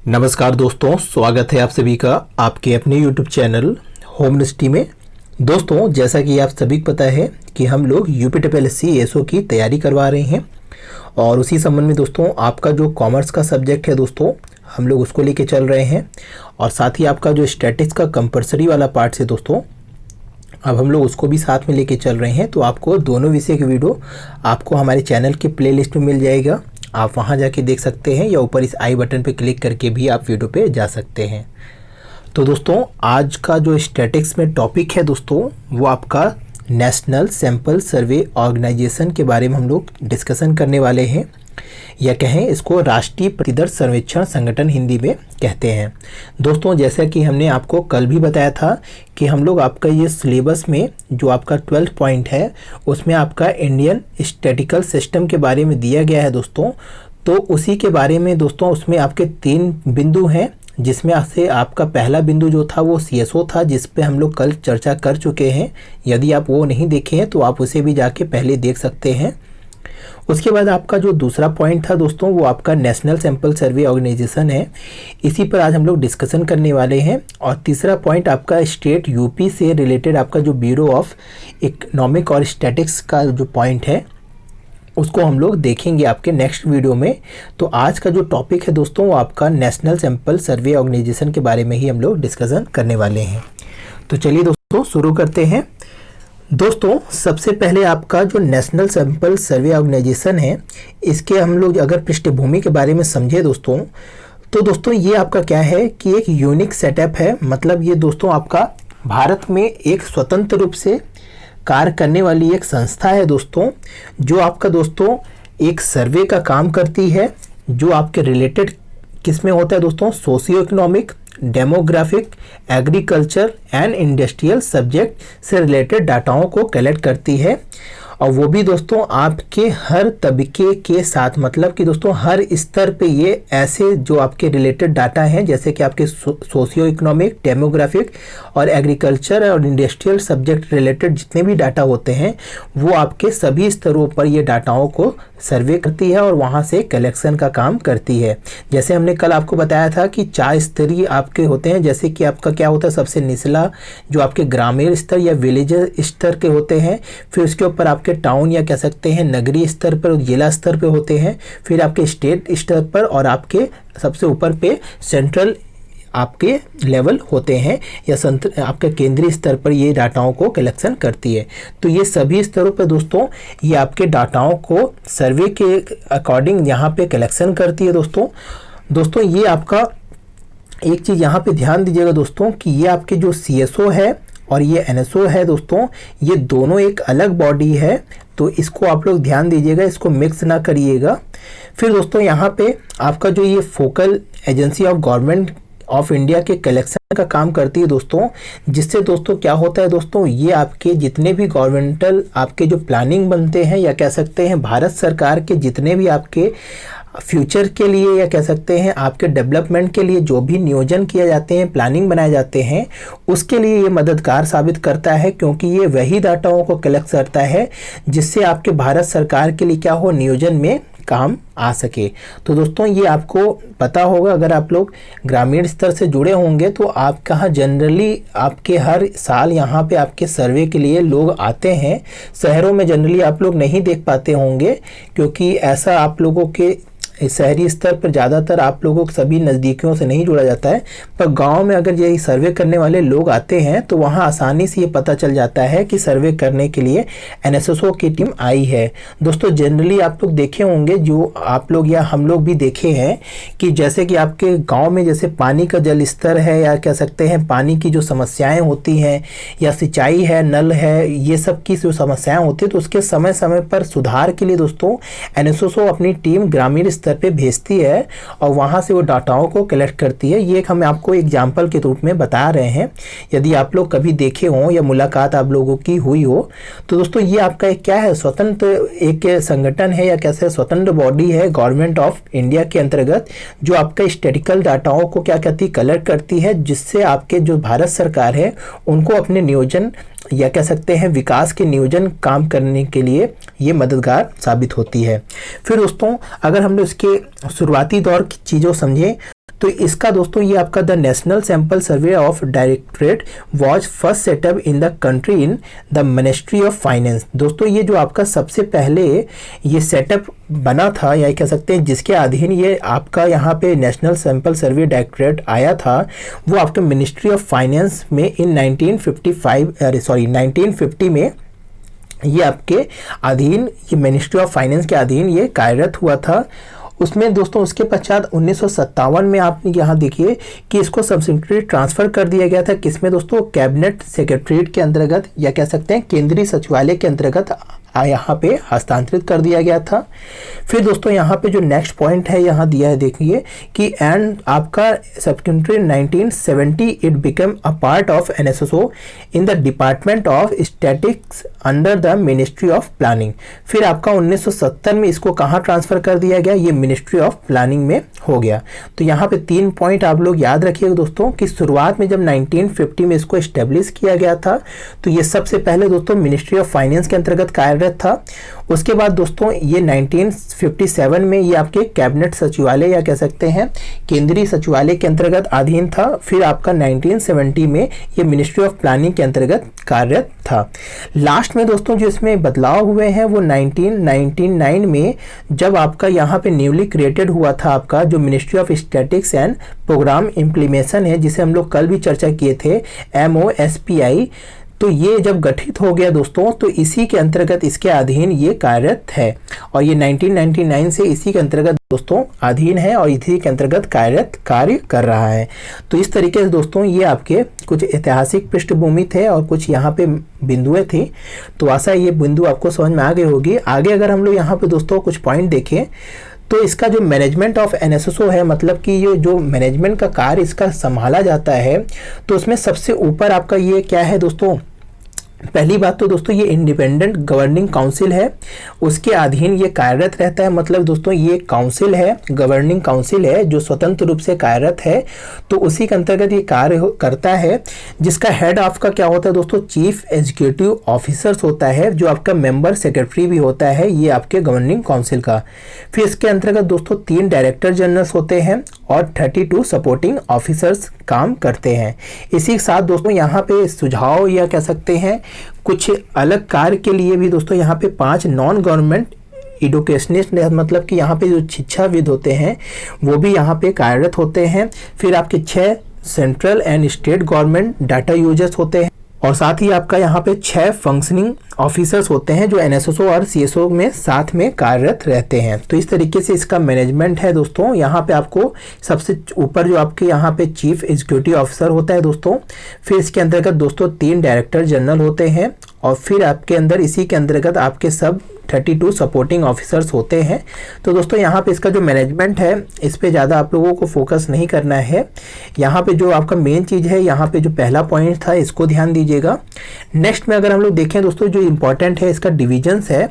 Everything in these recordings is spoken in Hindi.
नमस्कार दोस्तों, स्वागत है आप सभी का आपके अपने YouTube चैनल होम मिनिस्ट्री में। दोस्तों, जैसा कि आप सभी को पता है कि हम लोग यूपीटीपीएससी एसओ की तैयारी करवा रहे हैं और उसी संबंध में दोस्तों आपका जो कॉमर्स का सब्जेक्ट है दोस्तों, हम लोग उसको लेके चल रहे हैं और साथ ही आपका जो स्टैटिक्स का कंपलसरी वाला पार्ट है दोस्तों, अब हम लोग उसको भी साथ में लेके चल रहे हैं। तो आपको दोनों विषय की वीडियो आपको हमारे चैनल के प्लेलिस्ट में मिल जाएगा, आप वहां जाके देख सकते हैं या ऊपर इस आई बटन पे क्लिक करके भी आप वीडियो पे जा सकते हैं। तो दोस्तों, आज का जो स्टैटिक्स में टॉपिक है दोस्तों, वो आपका नेशनल सैंपल सर्वे ऑर्गेनाइजेशन के बारे में हम लोग डिस्कशन करने वाले हैं, या कहें इसको राष्ट्रीय प्रतिदर्श सर्वेक्षण संगठन हिंदी में कहते हैं। दोस्तों, जैसा कि हमने आपको कल भी बताया था कि हम लोग आपका ये सिलेबस में जो आपका 12 पॉइंट है उसमें आपका इंडियन स्टैटिकल सिस्टम के बारे में दिया गया है दोस्तों। तो उसी के बारे में दोस्तों उसमें आपके 3 बिंदु हैं, जिसमें से आपका पहला बिंदु जो था वो सीएसओ था, जिस पे हम लोग कल चर्चा कर चुके हैं। यदि आप वो नहीं देखे हैं तो आप उसे भी जाके पहले देख सकते हैं। उसके बाद आपका जो दूसरा पॉइंट था दोस्तों, वो आपका नेशनल सैंपल सर्वे ऑर्गेनाइजेशन है, इसी पर आज हम लोग डिस्कशन करने वाले हैं। और तीसरा पॉइंट आपका स्टेट यूपी से रिलेटेड आपका जो ब्यूरो ऑफ इकोनॉमिक और स्टैटिक्स का जो पॉइंट है उसको हम लोग देखेंगे आपके नेक्स्ट वीडियो में। तो आज का जो टॉपिक है दोस्तों, वो आपका नेशनल सैंपल सर्वे ऑर्गेनाइजेशन के बारे में ही हम लोग डिस्कशन करने वाले हैं। तो चलिए दोस्तों शुरू करते हैं। दोस्तों, सबसे पहले आपका जो नेशनल सैंपल सर्वे ऑर्गेनाइजेशन है, इसके हम लोग अगर पृष्ठभूमि के बारे में समझे दोस्तों, तो दोस्तों ये आपका क्या है कि एक यूनिक सेटअप है। मतलब ये दोस्तों आपका भारत में एक स्वतंत्र रूप से कार्य करने वाली एक संस्था है दोस्तों, जो आपका दोस्तों एक सर्वे का काम करती है, जो आपके रिलेटेड किस में होता है दोस्तों, socio economic, demographic, agriculture and industrial subject से रिलेटेड डाटाओं को कलेक्ट करती है। और वो भी दोस्तों आपके हर तबके के साथ, मतलब कि दोस्तों हर स्तर पे ये ऐसे जो आपके रिलेटेड डाटा हैं, जैसे कि आपके सोशियो इकोनॉमिक, डेमोग्राफिक और एग्रीकल्चर और इंडस्ट्रियल सब्जेक्ट रिलेटेड जितने भी डाटा होते हैं, वो आपके सभी स्तरों पर ये डाटाओं को सर्वे करती है और वहाँ से कलेक्शन का काम करती है। जैसे हमने कल आपको बताया था कि 4 स्तरीय आपके होते हैं, जैसे कि आपका क्या होता है, सबसे निचला जो आपके ग्रामीण स्तर या विलेज स्तर के होते हैं, फिर उसके ऊपर आपके टाउन या कह सकते हैं नगरीय स्तर पर, जिला स्तर पे होते हैं, फिर आपके स्टेट स्तर पर, और आपके सबसे ऊपर पे सेंट्रल आपके लेवल होते हैं, या आपके केंद्रीय स्तर पर ये डाटाओं को कलेक्शन करती है। तो ये सभी स्तरों पर दोस्तों ये आपके डाटाओं को सर्वे के अकॉर्डिंग यहाँ पे कलेक्शन करती है दोस्तों ये आपका एक चीज़ यहाँ पे ध्यान दीजिएगा दोस्तों कि ये आपके जो सीएसओ है और ये एनएसओ है दोस्तों, ये दोनों एक अलग बॉडी है, तो इसको आप लोग ध्यान दीजिएगा, इसको मिक्स ना करिएगा। फिर दोस्तों यहाँ पे आपका जो ये focal agency of government of India के कलेक्शन का काम करती है दोस्तों, जिससे दोस्तों क्या होता है दोस्तों, ये आपके जितने भी गवर्नमेंटल आपके जो प्लानिंग बनते हैं, या कह सकते हैं भारत सरकार के जितने भी आपके फ्यूचर के लिए, या कह सकते हैं आपके डेवलपमेंट के लिए जो भी नियोजन किए जाते हैं, प्लानिंग बनाए जाते हैं, उसके लिए ये मददगार साबित करता है, क्योंकि ये वही डाटाओं को कलेक्ट करता है जिससे आपके भारत सरकार के लिए क्या हो, नियोजन में काम आ सके। तो दोस्तों ये आपको पता होगा, अगर आप लोग ग्रामीण स्तर से जुड़े होंगे तो आप कहाँ जनरली आपके हर साल यहाँ पे आपके सर्वे के लिए लोग आते हैं। शहरों में जनरली आप लोग नहीं देख पाते होंगे, क्योंकि ऐसा आप लोगों के शहरी स्तर पर ज़्यादातर आप लोगों को सभी नज़दीकियों से नहीं जुड़ा जाता है, पर गांव में अगर यही सर्वे करने वाले लोग आते हैं तो वहां आसानी से ये पता चल जाता है कि सर्वे करने के लिए एनएसएसओ की टीम आई है। दोस्तों जनरली आप लोग देखे होंगे, जो आप लोग या हम लोग भी देखे हैं, कि जैसे कि आपके गाँव में जैसे पानी का जल स्तर है, या कह सकते हैं पानी की जो समस्याएँ होती हैं, या सिंचाई है, नल है, ये सब की जो समस्याएँ होती है, तो उसके समय समय पर सुधार के लिए दोस्तों एनएसएसओ अपनी टीम ग्रामीण स्तर पे भेजती है और वहां से वो डाटाओं को कलेक्ट करती है। ये हम आपको एग्जाम्पल के रूप में बता रहे हैं, यदि आप लोग कभी देखे हों या मुलाकात आप लोगों की हुई हो। तो दोस्तों ये आपका एक क्या है, स्वतंत्र एक संगठन है, या कैसे स्वतंत्र बॉडी है गवर्नमेंट ऑफ इंडिया के अंतर्गत, जो आपका स्टैटिकल डाटाओं को क्या कहती है, कलेक्ट करती है, जिससे आपके जो भारत सरकार है उनको अपने नियोजन या कह सकते हैं विकास के नियोजन काम करने के लिए ये मददगार साबित होती है। फिर दोस्तों अगर हम लोग इसके शुरुआती दौर की चीज़ों समझें तो इसका दोस्तों ये आपका the national sample survey of directorate was first setup in the country in the ministry of finance. दोस्तों ये जो आपका सबसे पहले ये सेटअप बना था, या कह सकते हैं जिसके अधीन ये आपका यहाँ पे नेशनल सैंपल सर्वे डायरेक्टरेट आया था, वो आपके मिनिस्ट्री ऑफ फाइनेंस में इन 1950 में ये आपके अधीन, ये मिनिस्ट्री ऑफ फाइनेंस के अधीन ये कार्यरत हुआ था। उसमें दोस्तों उसके पश्चात 1957 में आप यहाँ देखिए कि इसको सब्सिडियरी ट्रांसफ़र कर दिया गया था, किसमें दोस्तों, कैबिनेट सेक्रेटरीट के अंतर्गत, या कह सकते हैं केंद्रीय सचिवालय के अंतर्गत यहाँ पे हस्तांतरित कर दिया गया था। फिर दोस्तों यहाँ पे जो नेक्स्ट पॉइंट है यहाँ दिया है, देखिए कि एंड आपका September 1970 it become a part of NSSO in the department of statics under the ministry of planning. फिर आपका 1970 में इसको कहाँ ट्रांसफ़र कर दिया गया, ये मिनिस्ट्री ऑफ प्लानिंग में हो गया। तो यहाँ पे 3 पॉइंट आप लोग याद रखिएगा दोस्तों कि शुरुआत में जब 1950 में इसको इस्टेब्लिश किया गया था तो ये सबसे पहले दोस्तों मिनिस्ट्री ऑफ फाइनेंस के अंतर्गत कार्यरत था। उसके बाद दोस्तों ये 1957 में ये आपके कैबिनेट सचिवालय, या कह सकते हैं केंद्रीय सचिवालय के अंतर्गत अधीन था। फिर आपका 1970 में ये मिनिस्ट्री ऑफ प्लानिंग के अंतर्गत कार्यरत था। लास्ट में दोस्तों जो इसमें बदलाव हुए हैं वो 1999 में जब आपका यहाँ पे न्यूली क्रिएटेड हुआ था आपका जो ministry of statics and programme implementation है, जिसे हम लोग कल भी चर्चा किए थे, MOSPI। तो ये जब गठित हो गया दोस्तों तो इसी के अंतर्गत इसके अधीन ये कार्यरत है, और ये 1999 से इसी के अंतर्गत दोस्तों अधीन है और इसी के अंतर्गत कार्य कर रहा है। तो इस तरीके से दोस्तों ये आपके कुछ ऐतिहासिक पृष्ठभूमि थे और कुछ यहाँ पे बिंदुएं थी। तो आशा ये बिंदु आपको समझ में आ गई होगी। आगे अगर हम लोग यहाँ पे दोस्तों कुछ पॉइंट देखें तो इसका जो मैनेजमेंट ऑफ NSSO है, मतलब कि ये जो मैनेजमेंट का कार्य इसका संभाला जाता है, तो उसमें सबसे ऊपर आपका ये क्या है दोस्तों, पहली बात तो दोस्तों ये इंडिपेंडेंट गवर्निंग काउंसिल है, उसके अधीन ये कार्यरत रहता है। मतलब दोस्तों ये काउंसिल है, गवर्निंग काउंसिल है जो स्वतंत्र रूप से कार्यरत है, तो उसी के अंतर्गत ये कार्य करता है, जिसका हेड आपका क्या होता है दोस्तों, चीफ एग्जीक्यूटिव ऑफिसर्स होता है, जो आपका मेंबर सेक्रेटरी भी होता है ये आपके गवर्निंग काउंसिल का। फिर इसके अंतर्गत दोस्तों 3 डायरेक्टर जनरल्स होते हैं और 32 सपोर्टिंग ऑफिसर्स काम करते हैं। इसी के साथ दोस्तों यहाँ पे सुझाव या कह सकते हैं कुछ अलग कार्य के लिए भी दोस्तों यहाँ पे 5 नॉन गवर्नमेंट एडुकेशनिस्ट, मतलब कि यहाँ पे जो शिक्षाविद होते हैं वो भी यहाँ पे कार्यरत होते हैं। फिर आपके 6 central and state government data users होते हैं, और साथ ही आपका यहाँ पे 6 फंक्शनिंग ऑफिसर्स होते हैं जो NSSO और CSO में साथ में कार्यरत रहते हैं। तो इस तरीके से इसका मैनेजमेंट है दोस्तों। यहाँ पे आपको सबसे ऊपर जो आपके यहाँ पे चीफ एग्जीक्यूटिव ऑफिसर होता है दोस्तों, फिर इसके अंतर्गत दोस्तों 3 डायरेक्टर जनरल होते हैं, और फिर आपके अंदर इसी के अंतर्गत आपके सब 32 सपोर्टिंग ऑफिसर्स होते हैं। तो दोस्तों यहाँ पे इसका जो मैनेजमेंट है इस पे ज़्यादा आप लोगों को फोकस नहीं करना है। यहाँ पे जो आपका मेन चीज़ है, यहाँ पे जो पहला पॉइंट था इसको ध्यान दीजिएगा। नेक्स्ट में अगर हम लोग देखें दोस्तों जो इम्पोर्टेंट है इसका डिविजन्स है।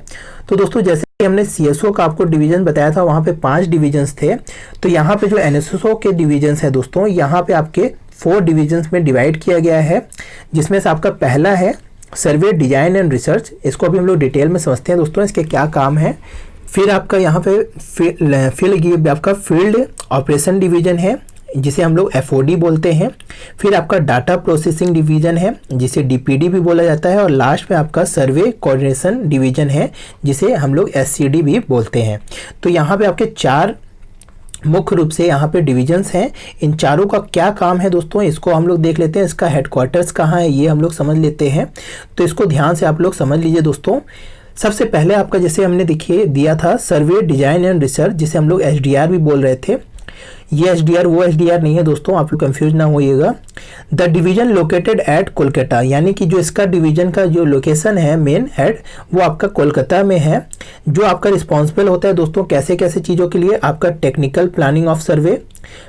तो दोस्तों जैसे कि हमने CSO का आपको डिवीजन बताया था, वहाँ पे 5 डिविजन्स थे। तो यहाँ पे जो NSSO के डिविजन्स है दोस्तों, यहाँ पे आपके 4 डिविजन्स में डिवाइड किया गया है, जिसमें से आपका पहला है सर्वे डिजाइन एंड रिसर्च। इसको अभी हम लोग डिटेल में समझते हैं दोस्तों इसके क्या काम है। फिर आपका यहाँ पे फील्ड आपका फील्ड ऑपरेशन डिवीजन है, जिसे हम लोग FOD बोलते हैं। फिर आपका डाटा प्रोसेसिंग डिवीजन है, जिसे DPD भी बोला जाता है। और लास्ट में आपका सर्वे कोऑर्डिनेशन डिवीजन है, जिसे हम लोग SCD भी बोलते हैं। तो यहाँ पे आपके 4 मुख्य रूप से यहाँ पे डिविजन्स हैं। इन चारों का क्या काम है दोस्तों, इसको हम लोग देख लेते हैं। इसका हेडक्वार्टर्स कहाँ है ये हम लोग समझ लेते हैं। तो इसको ध्यान से आप लोग समझ लीजिए दोस्तों। सबसे पहले आपका जैसे हमने देखिए दिया था सर्वे डिजाइन एंड रिसर्च, जिसे हम लोग SDR भी बोल रहे थे। ये SDR वो SDR नहीं है दोस्तों, आप लोग कंफ्यूज ना होइएगा। The division located at Kolkata, यानी कि जो इसका डिवीजन का जो लोकेशन है मेन हेड वो आपका कोलकाता में है। जो आपका रिस्पॉन्सिबल होता है दोस्तों कैसे कैसे चीज़ों के लिए, आपका टेक्निकल प्लानिंग ऑफ सर्वे,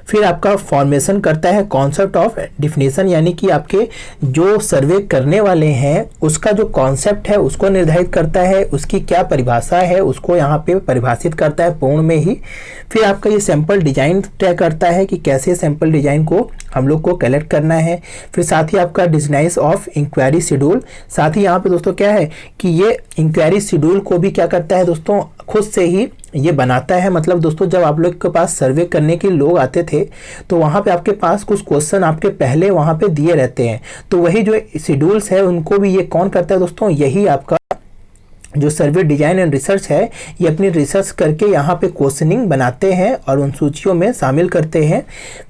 फिर आपका फॉर्मेशन करता है कॉन्सेप्ट ऑफ डिफिनेशन, यानी कि आपके जो सर्वे करने वाले हैं उसका जो कॉन्सेप्ट है उसको निर्धारित करता है, उसकी क्या परिभाषा है उसको यहाँ पे परिभाषित करता है पूर्ण में ही। फिर आपका ये सैंपल डिजाइन तय करता है कि कैसे सैंपल डिजाइन को हम लोग को कलेक्ट करना है। फिर साथ ही आपका डिजाइन ऑफ इंक्वायरी शेड्यूल, साथ ही यहाँ पे दोस्तों क्या है कि ये इंक्वायरी शेड्यूल को भी क्या करता है दोस्तों, खुद से ही ये बनाता है। मतलब दोस्तों जब आप लोग के पास सर्वे करने के लोग आते थे तो वहाँ पे आपके पास कुछ क्वेश्चन आपके पहले वहाँ पे दिए रहते हैं, तो वही जो शेड्यूल्स है उनको भी ये कौन करता है दोस्तों, यही आपका जो सर्वे डिजाइन एंड रिसर्च है ये अपनी रिसर्च करके यहाँ पे क्वेश्चनिंग बनाते हैं और उन सूचियों में शामिल करते हैं।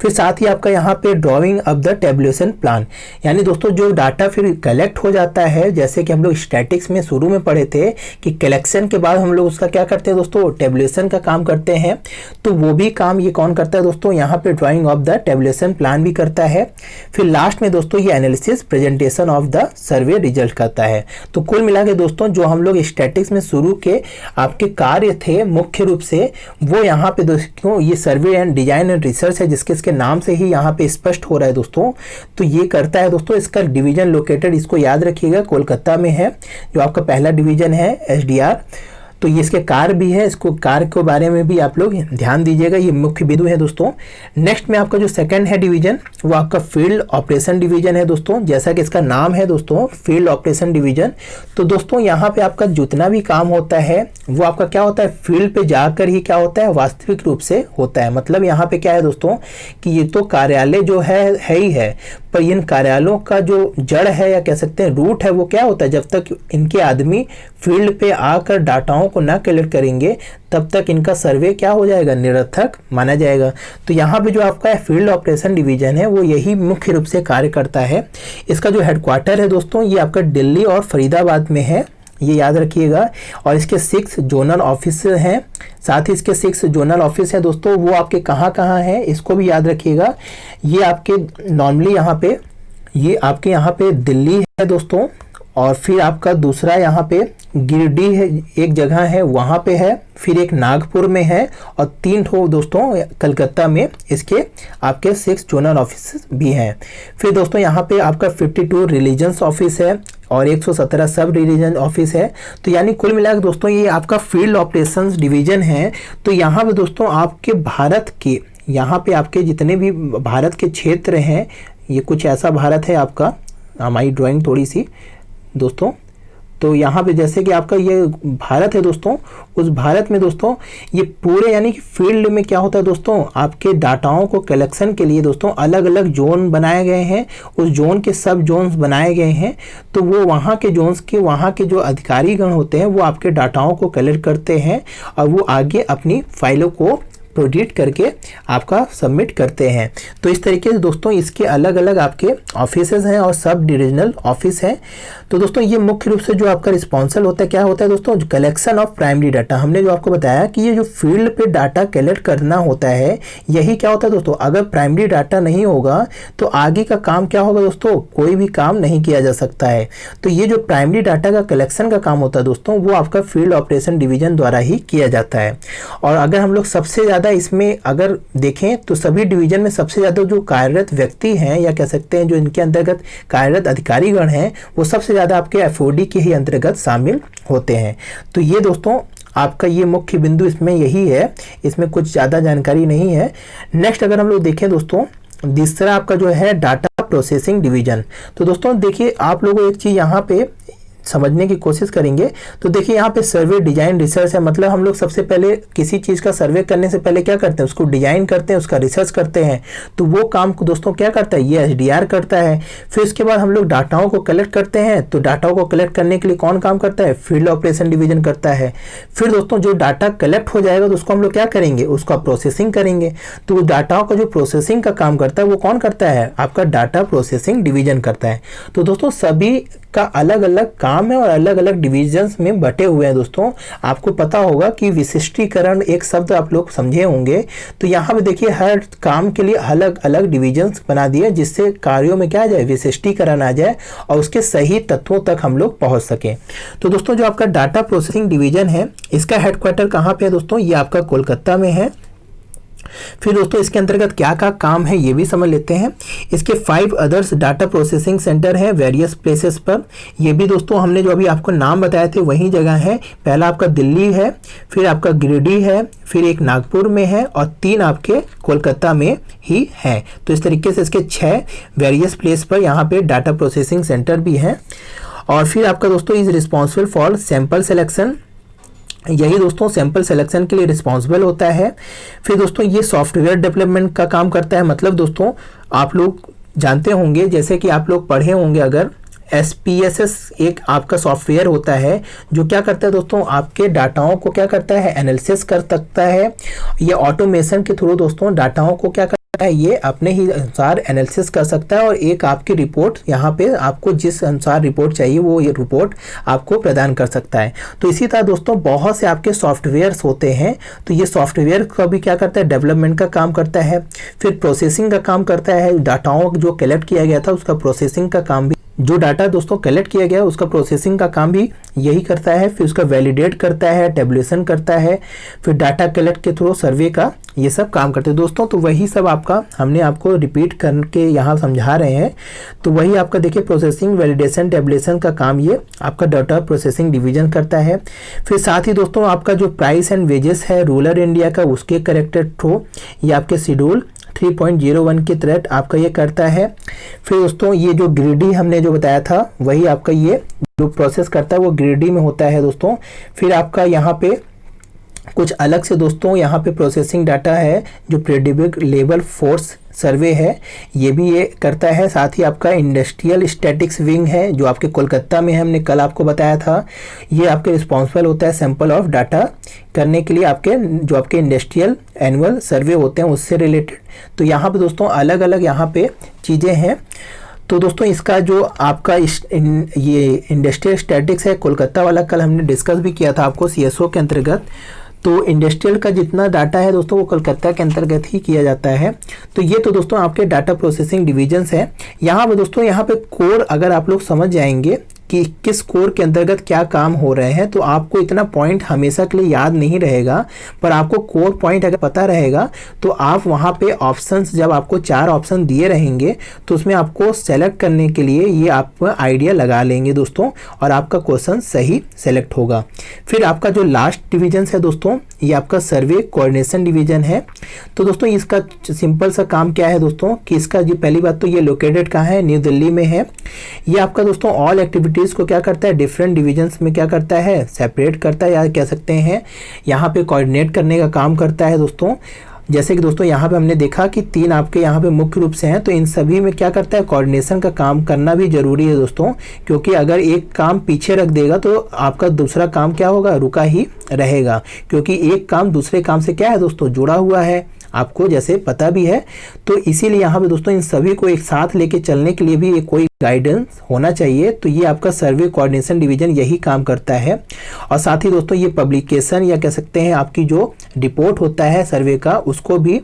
फिर साथ ही आपका यहाँ पे drying of the tabulation plan, यानी दोस्तों जो डाटा फिर कलेक्ट हो जाता है, जैसे कि हम लोग स्टैटिक्स में शुरू में पढ़े थे कि कलेक्शन के बाद हम लोग उसका क्या करते हैं दोस्तों, टेबुलेशन का काम करते हैं। तो वो भी काम ये कौन करता है दोस्तों, यहाँ पे drying of the tabulation plan भी करता है। फिर लास्ट में दोस्तों ये analysis presentation of the survey result करता है। तो कुल मिला के दोस्तों जो हम लोग स्टैटिक्स में शुरू के आपके कार्य थे मुख्य रूप से, वो यहाँ पे दोस्तों ये survey and design and research है, जिसके इसके नाम से ही यहाँ पे स्पष्ट हो रहा है दोस्तों। तो ये करता है दोस्तों, इसका डिवीजन लोकेटेड, इसको याद रखिएगा, कोलकाता में है, जो आपका पहला डिवीजन है SDR। तो ये इसके कार्य भी है, इसको कार्य के बारे में भी आप लोग ध्यान दीजिएगा, ये मुख्य बिंदु है दोस्तों। नेक्स्ट में आपका जो सेकंड है डिवीजन, वो आपका फील्ड ऑपरेशन डिवीजन है दोस्तों, जैसा कि इसका नाम है दोस्तों फील्ड ऑपरेशन डिवीजन। तो दोस्तों यहाँ पे आपका जितना भी काम होता है वो आपका क्या होता है, फील्ड पे जाकर ही क्या होता है, वास्तविक रूप से होता है। मतलब यहाँ पे क्या है दोस्तों कि ये तो कार्यालय जो है ही है, पर इन कार्यालयों का जो जड़ है या कह सकते हैं रूट है, वो क्या होता है, जब तक इनके आदमी फील्ड पे आकर डाटाओं को ना कलेक्ट करेंगे तब तक इनका सर्वे क्या हो जाएगा, निरर्थक माना जाएगा। तो यहाँ पे जो आपका फील्ड ऑपरेशन डिवीजन है वो यही मुख्य रूप से कार्य करता है। इसका जो हेडक्वार्टर है दोस्तों ये आपका दिल्ली और फरीदाबाद में है, ये याद रखिएगा। और इसके 6 जोनल ऑफिस हैं, साथ ही इसके 6 जोनल ऑफिस हैं दोस्तों, वो आपके कहाँ कहाँ हैं इसको भी याद रखिएगा। ये आपके नॉर्मली यहाँ पे, ये आपके यहाँ पे दिल्ली है दोस्तों, और फिर आपका दूसरा यहाँ पे गिरिडीह है, एक जगह है वहाँ पे है, फिर एक नागपुर में है, और 3 ठो दोस्तों कलकत्ता में इसके आपके 6 जोनल ऑफिस भी हैं। फिर दोस्तों यहाँ पे आपका 52 रिलीजन्स ऑफिस है और 117 सब डिवीजन ऑफिस है। तो यानी कुल मिलाकर दोस्तों ये आपका फील्ड ऑपरेशंस डिवीजन है। तो यहाँ पे दोस्तों आपके भारत के, यहाँ पे आपके जितने भी भारत के क्षेत्र हैं, ये कुछ ऐसा भारत है आपका, हमारी ड्राइंग थोड़ी सी दोस्तों, तो यहाँ पे जैसे कि आपका ये भारत है दोस्तों, उस भारत में दोस्तों ये पूरे यानी कि फील्ड में क्या होता है दोस्तों, आपके डाटाओं को कलेक्शन के लिए दोस्तों अलग अलग जोन बनाए गए हैं, उस जोन के सब जोन्स बनाए गए हैं। तो वो वहाँ के जोन्स के वहाँ के जो अधिकारीगण होते हैं वो आपके डाटाओं को कलेक्ट करते हैं और वो आगे अपनी फाइलों को प्रोड्यूट करके आपका सबमिट करते हैं। तो इस तरीके से दोस्तों इसके अलग अलग आपके ऑफिसेज हैं और सब डिविजनल ऑफिस हैं। तो दोस्तों ये मुख्य रूप से जो आपका रिस्पॉन्सिबल होता है, क्या होता है दोस्तों, कलेक्शन ऑफ प्राइमरी डाटा। हमने जो आपको बताया कि ये जो फील्ड पे डाटा कलेक्ट करना होता है, यही क्या होता है दोस्तों, अगर प्राइमरी डाटा नहीं होगा तो आगे का काम क्या होगा दोस्तों, कोई भी काम नहीं किया जा सकता है। तो ये जो प्राइमरी डाटा का कलेक्शन का काम होता है दोस्तों, वो आपका फील्ड ऑपरेशन डिवीजन द्वारा ही किया जाता है। और अगर हम लोग सबसे ज़्यादा इसमें अगर देखें तो सभी डिवीजन में सबसे ज़्यादा जो कार्यरत व्यक्ति हैं या कह सकते हैं जो इनके अंतर्गत कार्यरत अधिकारीगण हैं, वो सबसे ज़्यादा आपके FOD के ही अंतर्गत शामिल होते हैं। तो ये दोस्तों आपका ये मुख्य बिंदु इसमें यही है, इसमें कुछ ज़्यादा जानकारी नहीं है। नेक्स्ट अगर हम लोग देखें दोस्तों, तीसरा आपका जो है डाटा प्रोसेसिंग डिवीजन। तो दोस्तों देखिए आप लोगों एक चीज़ यहाँ पे समझने की कोशिश करेंगे। तो देखिए यहाँ पे सर्वे डिजाइन रिसर्च है, मतलब हम लोग सबसे पहले किसी चीज़ का सर्वे करने से पहले क्या करते हैं, उसको डिजाइन करते हैं, उसका रिसर्च करते हैं। तो वो काम को दोस्तों क्या करता है, ये SDR करता है। फिर उसके बाद हम लोग डाटाओं को कलेक्ट करते हैं, तो डाटाओं को कलेक्ट करने के लिए कौन काम करता है, फील्ड ऑपरेशन डिवीजन करता है। फिर दोस्तों जो डाटा कलेक्ट हो जाएगा तो उसको हम लोग क्या करेंगे, उसका प्रोसेसिंग करेंगे। तो डाटाओं का जो प्रोसेसिंग का काम करता है वो कौन करता है, आपका डाटा प्रोसेसिंग डिवीजन करता है। तो दोस्तों सभी का अलग अलग काम है और अलग अलग डिविजन्स में बटे हुए हैं दोस्तों। आपको पता होगा कि विशिष्टीकरण एक शब्द आप लोग समझे होंगे। तो यहाँ पे देखिए हर काम के लिए अलग अलग डिविजन्स बना दिए, जिससे कार्यों में क्या आ जाए, विशिष्टीकरण आ जाए और उसके सही तत्वों तक हम लोग पहुँच सकें। तो दोस्तों जो आपका डाटा प्रोसेसिंग डिवीजन है, इसका हेडक्वार्टर कहाँ पे है दोस्तों, ये आपका कोलकाता में है। फिर दोस्तों इसके अंतर्गत क्या क्या काम है ये भी समझ लेते हैं। इसके 5 अदर्स डाटा प्रोसेसिंग सेंटर है वेरियस प्लेसेस पर। ये भी दोस्तों हमने जो अभी आपको नाम बताए थे वही जगह है। पहला आपका दिल्ली है, फिर आपका गिरिडीह है, फिर एक नागपुर में है और 3 आपके कोलकाता में ही है। तो इस तरीके से इसके 6 वेरियस प्लेस पर यहाँ पे डाटा प्रोसेसिंग सेंटर भी हैं। और फिर आपका दोस्तों is responsible for sample selection, यही दोस्तों सैंपल सिलेक्शन के लिए रिस्पॉन्सिबल होता है। फिर दोस्तों ये सॉफ्टवेयर डेवलपमेंट का काम करता है। मतलब दोस्तों आप लोग जानते होंगे, जैसे कि आप लोग पढ़े होंगे अगर, SPSS एक आपका सॉफ्टवेयर होता है जो क्या करता है दोस्तों, आपके डाटाओं को क्या करता है, एनालिसिस कर सकता है। ये ऑटोमेशन के थ्रू दोस्तों डाटाओं को क्या करता है, ये अपने ही अनुसार एनालिसिस कर सकता है और एक आपकी रिपोर्ट यहाँ पे आपको जिस अनुसार रिपोर्ट चाहिए वो ये रिपोर्ट आपको प्रदान कर सकता है। तो इसी तरह दोस्तों बहुत से आपके सॉफ्टवेयर्स होते हैं, तो ये सॉफ्टवेयर का भी क्या करता है, डेवलपमेंट का काम करता है। फिर प्रोसेसिंग का काम करता है, डाटाओं जो कलेक्ट किया गया था उसका प्रोसेसिंग का काम भी, जो डाटा दोस्तों कलेक्ट किया गया उसका प्रोसेसिंग का काम भी यही करता है। फिर उसका वैलिडेट करता है, टेबुलेशन करता है, फिर डाटा कलेक्ट के थ्रू सर्वे का ये सब काम करते हैं दोस्तों। तो वही सब आपका हमने आपको रिपीट करके यहाँ समझा रहे हैं। तो वही आपका देखिए प्रोसेसिंग, वैलिडेशन, टेबुलेशन का काम ये आपका डाटा प्रोसेसिंग डिवीजन करता है। फिर साथ ही दोस्तों आपका जो प्राइस एंड वेजेस है रूरल इंडिया का, उसके करेक्टेड थ्रू ये आपके शेड्यूल 3.01 के तहत आपका ये करता है। फिर दोस्तों ये जो गिरिडीह हमने जो बताया था वही आपका ये जो प्रोसेस करता है वो गिरिडीह में होता है दोस्तों। फिर आपका यहाँ पे कुछ अलग से दोस्तों यहाँ पे प्रोसेसिंग डाटा है जो प्रेडिक्टिव लेवल फोर्स सर्वे है, ये भी ये करता है। साथ ही आपका इंडस्ट्रियल स्टैटिक्स विंग है जो आपके कोलकाता में है, हमने कल आपको बताया था। ये आपके रिस्पॉन्सिबल होता है सैंपल ऑफ डाटा करने के लिए, आपके जो आपके इंडस्ट्रियल एनुअल सर्वे होते हैं उससे रिलेटेड। तो यहाँ पे दोस्तों अलग अलग यहाँ पे चीज़ें हैं। तो दोस्तों इसका जो आपका ये इंडस्ट्रियल स्टैटिक्स है कोलकाता वाला, कल हमने डिस्कस भी किया था आपको CSO के अंतर्गत। तो इंडस्ट्रियल का जितना डाटा है दोस्तों वो कोलकाता के अंतर्गत ही किया जाता है। तो ये तो दोस्तों आपके डाटा प्रोसेसिंग डिवीजन्स है। यहाँ पे दोस्तों यहाँ पे कोर अगर आप लोग समझ जाएंगे कि किस कोर के अंतर्गत क्या काम हो रहे हैं, तो आपको इतना पॉइंट हमेशा के लिए याद नहीं रहेगा, पर आपको कोर पॉइंट अगर पता रहेगा तो आप वहाँ पे ऑप्शंस, जब आपको 4 ऑप्शन दिए रहेंगे तो उसमें आपको सेलेक्ट करने के लिए ये आप आइडिया लगा लेंगे दोस्तों और आपका क्वेश्चन सही सेलेक्ट होगा। फिर आपका जो लास्ट डिवीजन है दोस्तों ये आपका सर्वे कोऑर्डिनेशन डिवीजन है। तो दोस्तों इसका सिंपल सा काम क्या है दोस्तों कि इसका जी पहली बात तो ये लोकेटेड कहाँ है, न्यू दिल्ली में है। ये आपका दोस्तों ऑल एक्टिविटीज़ को क्या करता है, डिफरेंट डिवीजन्स में क्या करता है, सेपरेट करता है, या कह सकते हैं यहाँ पे कोऑर्डिनेट करने का काम करता है दोस्तों। जैसे कि दोस्तों यहाँ पे हमने देखा कि 3 आपके यहाँ पे मुख्य रूप से हैं, तो इन सभी में क्या करता है, कोऑर्डिनेशन का काम करना भी जरूरी है दोस्तों, क्योंकि अगर एक काम पीछे रख देगा तो आपका दूसरा काम क्या होगा, रुका ही रहेगा, क्योंकि एक काम दूसरे काम से क्या है दोस्तों, जुड़ा हुआ है, आपको जैसे पता भी है। तो इसीलिए यहाँ पे दोस्तों इन सभी को एक साथ लेके चलने के लिए भी एक कोई गाइडेंस होना चाहिए। तो ये आपका सर्वे कोऑर्डिनेशन डिवीजन यही काम करता है। और साथ ही दोस्तों ये पब्लिकेशन या कह सकते हैं आपकी जो रिपोर्ट होता है सर्वे का उसको भी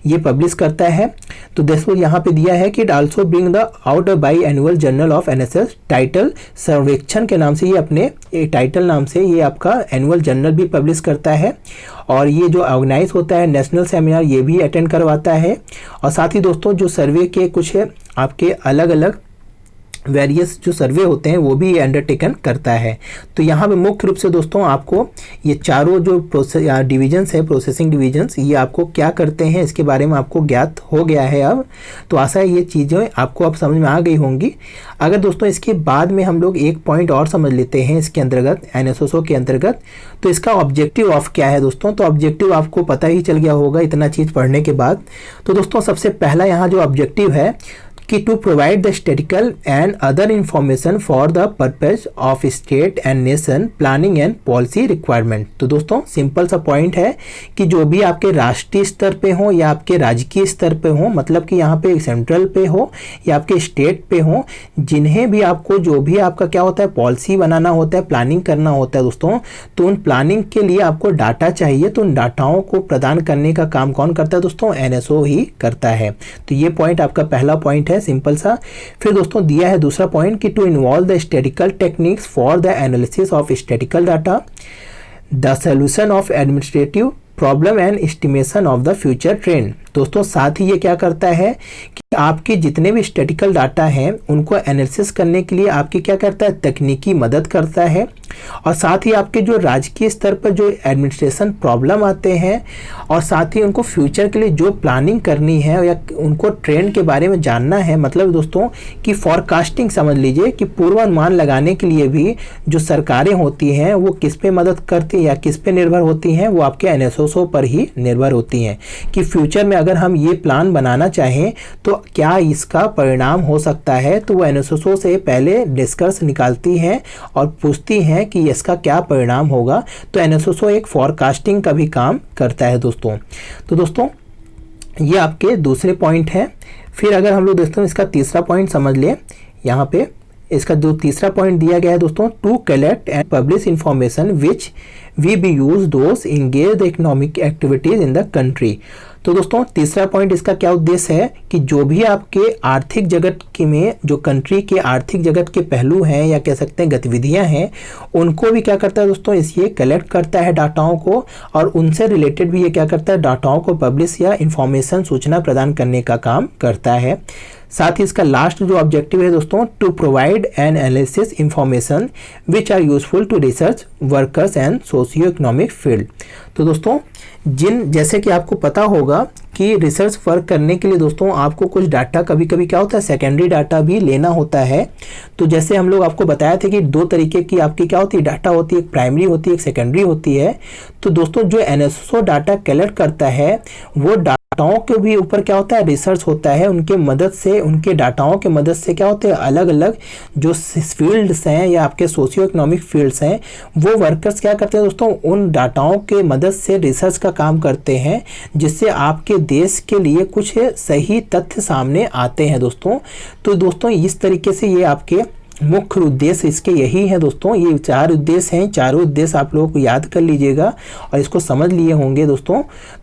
ये पब्लिश करता है। तो दोस्तों यहाँ पे दिया है कि it also bring the out by annual journal of NSS title, सर्वेक्षण के नाम से ये अपने टाइटल नाम से ये आपका एनुअल जर्नल भी पब्लिश करता है। और ये जो ऑर्गेनाइज होता है नेशनल सेमिनार ये भी अटेंड करवाता है। और साथ ही दोस्तों जो सर्वे के कुछ आपके अलग अलग वेरियस जो सर्वे होते हैं वो भी ये अंडरटेकन करता है। तो यहाँ पे मुख्य रूप से दोस्तों आपको ये चारों जो डिवीजन्स है, प्रोसेसिंग डिवीजन्स, ये आपको क्या करते हैं इसके बारे में आपको ज्ञात हो गया है अब। तो आशा है ये चीज़ें आपको अब समझ में आ गई होंगी। अगर दोस्तों इसके बाद में हम लोग एक पॉइंट और समझ लेते हैं इसके अंतर्गत, NSSO के अंतर्गत, तो इसका ऑब्जेक्टिव ऑफ क्या है दोस्तों। तो ऑब्जेक्टिव आपको पता ही चल गया होगा इतना चीज़ पढ़ने के बाद। तो दोस्तों सबसे पहला यहाँ जो ऑब्जेक्टिव है कि to provide the statical and other information for the purpose of state and nation planning and policy requirement. तो दोस्तों सिंपल सा पॉइंट है कि जो भी आपके राष्ट्रीय स्तर पे हो या आपके राजकीय स्तर पे हो, मतलब कि यहाँ पे सेंट्रल पे हो या आपके स्टेट पे हो, जिन्हें भी आपको जो भी आपका क्या होता है पॉलिसी बनाना होता है, प्लानिंग करना होता है दोस्तों, तो उन प्लानिंग के लिए आपको डाटा चाहिए। तो उन डाटाओं को प्रदान करने का काम कौन करता है दोस्तों, NSO ही करता है। तो ये पॉइंट आपका पहला पॉइंट है सिंपल सा। फिर दोस्तों दिया है दूसरा पॉइंट कि to involve the statical techniques for the analysis of statical data, the solution of administrative problem and estimation of the future trend. दोस्तों साथ ही ये क्या करता है कि आपके जितने भी स्टैटिकल डाटा हैं उनको एनालिसिस करने के लिए आपकी क्या करता है, तकनीकी मदद करता है। और साथ ही आपके जो राजकीय स्तर पर जो एडमिनिस्ट्रेशन प्रॉब्लम आते हैं और साथ ही उनको फ्यूचर के लिए जो प्लानिंग करनी है या उनको ट्रेंड के बारे में जानना है, मतलब दोस्तों कि फॉरकास्टिंग समझ लीजिए कि पूर्वानुमान लगाने के लिए भी जो सरकारें होती हैं वो किस पे मदद करती हैं या किस पे निर्भर होती हैं, वो आपके एनएसओ पर ही निर्भर होती हैं कि फ्यूचर में अगर हम ये प्लान बनाना चाहें तो क्या इसका परिणाम हो सकता है। तो वो एनएसओ से पहले डिस्कस निकालती हैं और पूछती हैं कि इसका क्या परिणाम होगा। तो एनएसओ एक फॉरकास्टिंग का भी काम करता है दोस्तों। तो दोस्तों ये आपके दूसरे पॉइंट हैं। फिर अगर हम लोग दोस्तों इसका तीसरा पॉइंट समझ लें, यहाँ पे इसका जो तीसरा पॉइंट दिया गया है दोस्तों, to collect and publish information which we be use those engage the economic activities in the country. तो दोस्तों तीसरा पॉइंट इसका क्या उद्देश्य है कि जो भी आपके आर्थिक जगत के में जो कंट्री के आर्थिक जगत के पहलू हैं या कह सकते हैं गतिविधियां हैं, उनको भी क्या करता है दोस्तों, ये कलेक्ट करता है डाटाओं को, और उनसे रिलेटेड भी ये क्या करता है, डाटाओं को पब्लिश या इंफॉर्मेशन सूचना प्रदान करने का काम करता है। साथ ही इसका लास्ट जो ऑब्जेक्टिव है दोस्तों, to provide an analysis information which are useful to research workers and socio economic field. तो दोस्तों जैसे कि आपको पता होगा कि रिसर्च वर्क करने के लिए दोस्तों आपको कुछ डाटा कभी कभी क्या होता है, सेकेंडरी डाटा भी लेना होता है। तो जैसे हम लोग आपको बताया था कि दो तरीके की आपकी क्या होती है, डाटा होती है, एक प्राइमरी होती है, एक सेकेंडरी होती है। तो दोस्तों जो एनएसओ डाटा कलेक्ट करता है वो डाटाओं के भी ऊपर क्या होता है, रिसर्च होता है। उनके मदद से, उनके डाटाओं के मदद से क्या होते हैं, अलग अलग जो फील्ड्स हैं या आपके सोशियो इकोनॉमिक फील्ड्स हैं, वो वर्कर्स क्या करते हैं दोस्तों, उन डाटाओं के मदद से रिसर्च का काम करते हैं, जिससे आपके देश के लिए कुछ सही तथ्य सामने आते हैं दोस्तों। तो दोस्तों इस तरीके से ये आपके मुख्य उद्देश्य इसके यही है दोस्तों। ये चार उद्देश्य हैं, चारों उद्देश्य आप लोगों को याद कर लीजिएगा और इसको समझ लिए होंगे दोस्तों।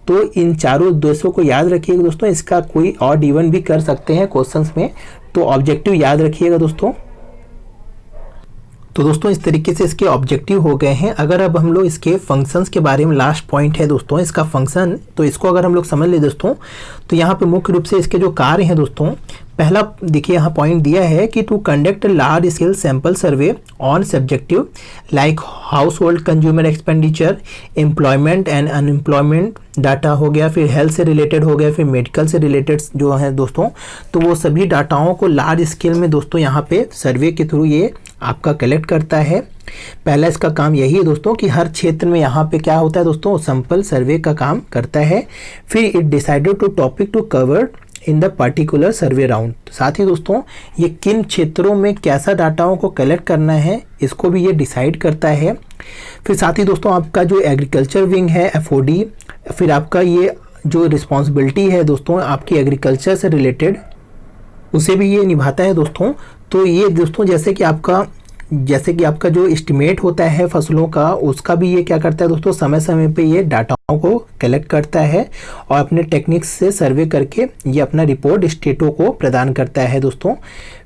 तो इन चारों उद्देश्यों को याद रखिएगा दोस्तों। इसका कोई और इवन भी कर सकते हैं क्वेश्चंस में, तो ऑब्जेक्टिव याद रखिएगा दोस्तों। तो दोस्तों इस तरीके से इसके ऑब्जेक्टिव हो गए हैं। अगर अब हम लोग इसके फंक्शंस के बारे में, लास्ट पॉइंट है दोस्तों इसका फंक्शन, तो इसको अगर हम लोग समझ ले दोस्तों, तो यहाँ पे मुख्य रूप से इसके जो कार्य हैं दोस्तों, पहला देखिए यहाँ पॉइंट दिया है कि to conduct large scale sample survey on subjective like house hold consumer expenditure, employment and unemployment data हो गया, फिर हेल्थ से रिलेटेड हो गया, फिर मेडिकल से रिलेटेड जो है दोस्तों, तो वो सभी डाटाओं को लार्ज स्केल में दोस्तों यहाँ पे सर्वे के थ्रू ये आपका कलेक्ट करता है। पहला इसका काम यही है दोस्तों कि हर क्षेत्र में यहाँ पे क्या होता है दोस्तों, सैंपल सर्वे का काम करता है। फिर it decided to topic to cover in the particular survey round. साथ ही दोस्तों ये किन क्षेत्रों में कैसा डाटाओं को कलेक्ट करना है इसको भी ये डिसाइड करता है। फिर साथ ही दोस्तों आपका जो एग्रीकल्चर विंग है एफओडी, फिर आपका ये जो रिस्पॉन्सिबिलिटी है दोस्तों आपकी एग्रीकल्चर से रिलेटेड, उसे भी ये निभाता है दोस्तों। तो ये दोस्तों जैसे कि आपका जो एस्टिमेट होता है फसलों का, उसका भी ये क्या करता है दोस्तों, समय समय पे ये डाटाओं को कलेक्ट करता है और अपने टेक्निक्स से सर्वे करके ये अपना रिपोर्ट स्टेटों को प्रदान करता है दोस्तों।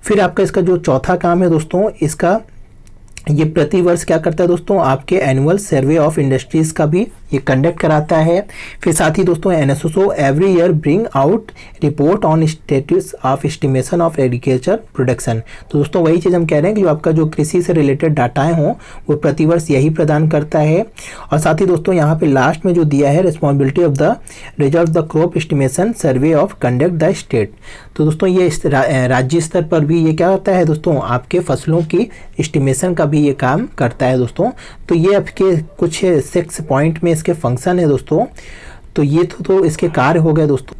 फिर आपका इसका जो चौथा काम है दोस्तों, इसका ये प्रतिवर्ष क्या करता है दोस्तों, आपके एनुअल सर्वे ऑफ इंडस्ट्रीज का भी ये कंडक्ट कराता है। फिर साथ ही दोस्तों NSO every year bring out report on status of estimation of agriculture production. तो दोस्तों वही चीज़ हम कह रहे हैं कि जो आपका जो कृषि से रिलेटेड डाटाएं हों वो प्रतिवर्ष यही प्रदान करता है। और साथ ही दोस्तों यहाँ पे लास्ट में जो दिया है responsibility of the result the crop estimation survey of conduct the state. तो दोस्तों ये राज्य स्तर पर भी ये क्या होता है दोस्तों, आपके फसलों की एस्टिमेशन का भी ये काम करता है दोस्तों। तो ये आपके कुछ 6 पॉइंट में इसके फंक्शन है दोस्तों। तो ये तो इसके कार्य हो गए दोस्तों।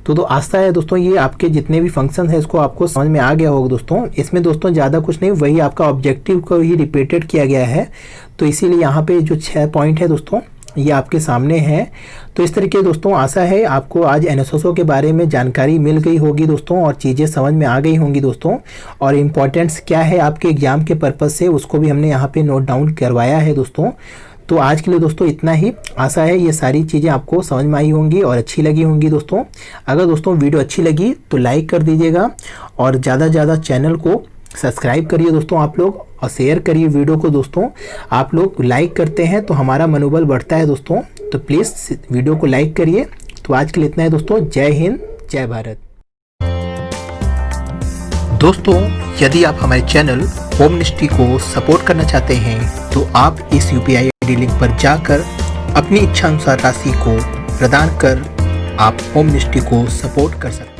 तो आशा है दोस्तों ये आपके जितने भी फंक्शन है इसको आपको समझ में आ गया होगा दोस्तों। इसमें दोस्तों ज़्यादा कुछ नहीं, वही आपका ऑब्जेक्टिव को ही रिपीटेड किया गया है। तो इसीलिए यहाँ पे जो 6 पॉइंट है दोस्तों ये आपके सामने है। तो इस तरीके दोस्तों आशा है आपको आज एनएसओ के बारे में जानकारी मिल गई होगी दोस्तों और चीज़ें समझ में आ गई होंगी दोस्तों। और इम्पोर्टेंस क्या है आपके एग्जाम के पर्पज़ से उसको भी हमने यहाँ पे नोट डाउन करवाया है दोस्तों। तो आज के लिए दोस्तों इतना ही। आशा है ये सारी चीज़ें आपको समझ में आई होंगी और अच्छी लगी होंगी दोस्तों। अगर दोस्तों वीडियो अच्छी लगी तो लाइक कर दीजिएगा और ज़्यादा से ज़्यादा चैनल को सब्सक्राइब करिए दोस्तों आप लोग, और शेयर करिए वीडियो को दोस्तों। आप लोग लाइक करते हैं तो हमारा मनोबल बढ़ता है दोस्तों। तो प्लीज़ वीडियो को लाइक करिए। तो आज के लिए इतना है दोस्तों। जय हिंद, जय भारत। दोस्तों, यदि आप हमारे चैनल होम मिनिस्ट्री को सपोर्ट करना चाहते हैं तो आप इस UPI ID लिंक पर जाकर अपनी इच्छा अनुसार राशि को प्रदान कर आप होम मिनिस्ट्री को सपोर्ट कर सकते हैं।